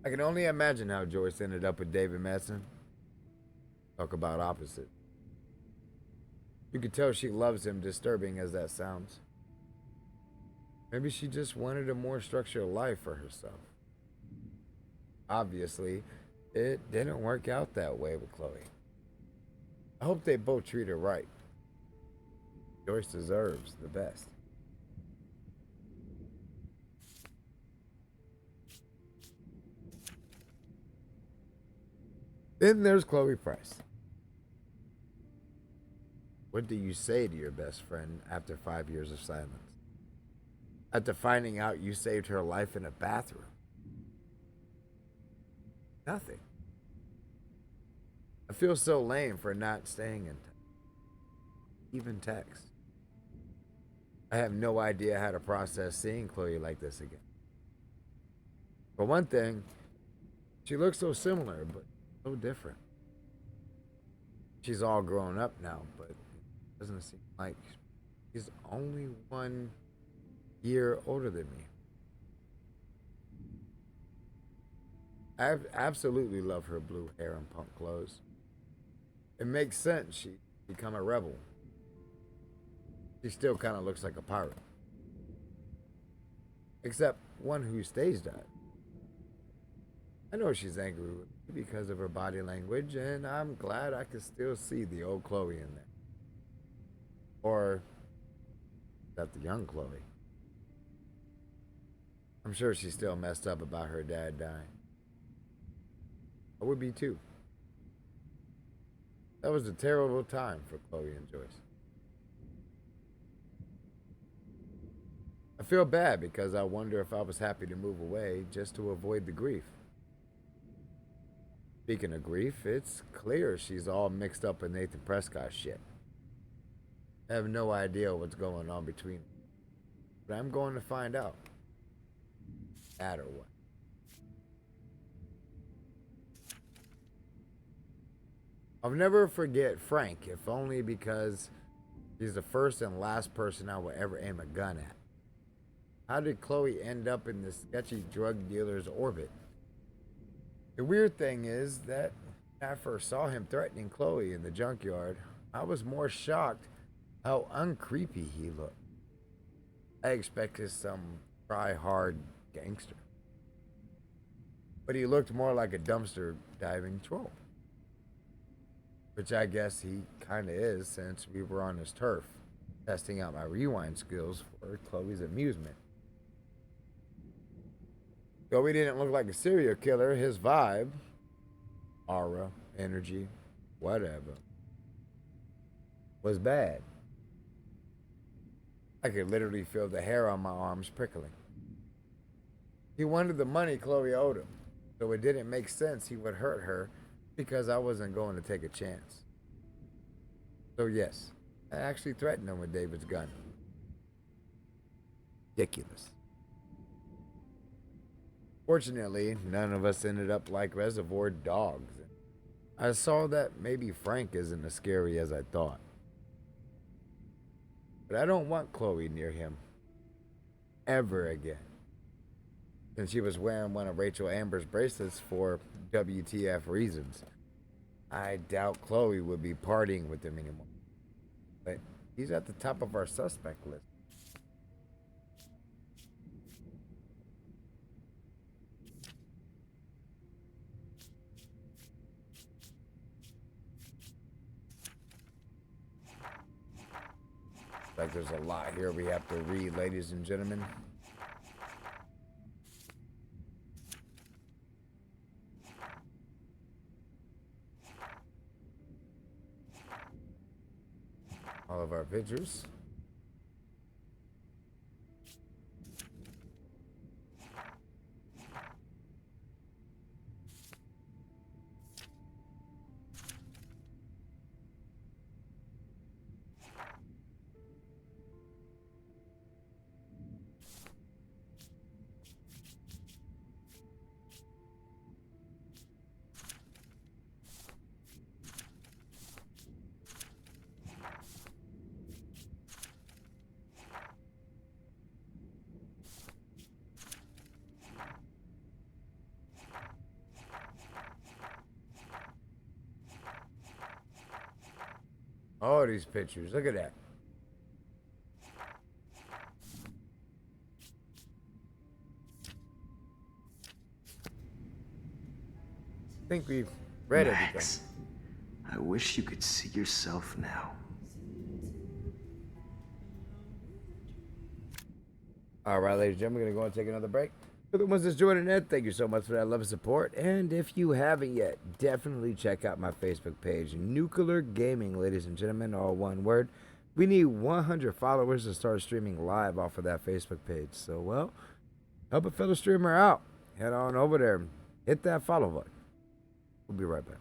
I can only imagine how Joyce ended up with David Madsen. Talk about opposite. You could tell she loves him, disturbing as that sounds. Maybe she just wanted a more structured life for herself. Obviously, it didn't work out that way with Chloe. I hope they both treat her right. Joyce deserves the best. Then there's Chloe Price. What do you say to your best friend after 5 years of silence? After finding out you saved her life in a bathroom? Nothing. I feel so lame for not staying in touch. Even text. I have no idea how to process seeing Chloe like this again. For one thing, she looks so similar, but so different. She's all grown up now, but it doesn't seem like she's only 1 year older than me. I absolutely love her blue hair and punk clothes. It makes sense she'd become a rebel. She still kind of looks like a pirate. Except one who stays dead. I know she's angry with me because of her body language, and I'm glad I can still see the old Chloe in there. Or is that the young Chloe? I'm sure she's still messed up about her dad dying. I would be too. That was a terrible time for Chloe and Joyce. I feel bad because I wonder if I was happy to move away just to avoid the grief. Speaking of grief, it's clear she's all mixed up in Nathan Prescott shit. I have no idea what's going on between them, but I'm going to find out. That or what. I'll never forget Frank, if only because he's the first and last person I will ever aim a gun at. How did Chloe end up in this sketchy drug dealer's orbit? The weird thing is that when I first saw him threatening Chloe in the junkyard, I was more shocked how uncreepy he looked. I expected some try-hard gangster. But he looked more like a dumpster diving troll. Which I guess he kinda is, since we were on his turf, testing out my rewind skills for Chloe's amusement. Though he didn't look like a serial killer, his vibe, aura, energy, whatever, was bad. I could literally feel the hair on my arms prickling. He wanted the money Chloe owed him, so it didn't make sense he would hurt her because I wasn't going to take a chance. So yes, I actually threatened him with David's gun. Ridiculous. Fortunately, none of us ended up like Reservoir Dogs. I saw that maybe Frank isn't as scary as I thought. But I don't want Chloe near him. Ever again. Since she was wearing one of Rachel Amber's bracelets for WTF reasons. I doubt Chloe would be partying with him anymore. But he's at the top of our suspect list. Like there's a lot here we have to read, ladies and gentlemen. All of our pictures. All these pictures. Look at that. I think we've read Max, everything. I wish you could see yourself now. All right, ladies and gentlemen, we're going to go and take another break. For the ones that's joining in, thank you so much for that love and support. And if you haven't yet, definitely check out my Facebook page, Nuclear Gaming, ladies and gentlemen, all one word. We need 100 followers to start streaming live off of that Facebook page. So, well, help a fellow streamer out. Head on over there, hit that follow button. We'll be right back.